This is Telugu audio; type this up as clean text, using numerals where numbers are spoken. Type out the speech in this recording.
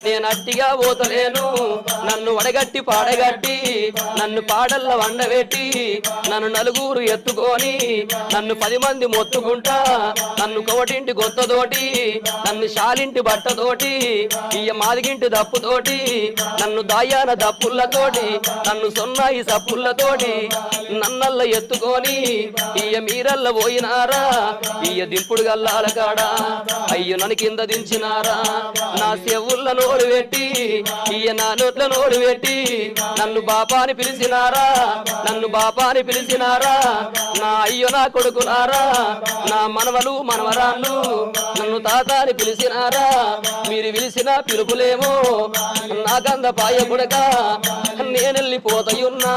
నేను అట్టిగా పోతలేను నన్ను వడగట్టి పాడగట్టి నన్ను పాడల్ల వండబెట్టి నన్ను నలుగురు ఎత్తుకొని నన్ను 10 మంది మొత్తుకుంటా నన్ను కోటింటి గొత్తతోటి నన్ను శాలింటి బట్టతోటి ఇయ్య మాదిగింటి దప్పుతోటి నన్ను దాయాన దప్పులతోటి నన్ను సొన్నాయి సప్పులతోటి నన్నల్ల ఎత్తుకొని ఇయ్య మీరల్ల పోయినారా ఇయ్య దింపుడు గల్లాల కాడా అయ్యో నన్ను కింద దించినారా నా చెవుల్ల నోరు పెట్టి ఇయ్య నా నోట్ల నోరు పెట్టి నన్ను బాపాని పిలిచినారా నన్ను బాపాని పిలిచినారా నా అయ్యో నా కొడుకునారా నా మనవలు మనవరాళ్ళు నన్ను తాతాని పిలిచినారా మీరు పిలిచిన పిలుపులేమో నాకంద పాయ కొడక నేనెళ్ళిపోతయున్నా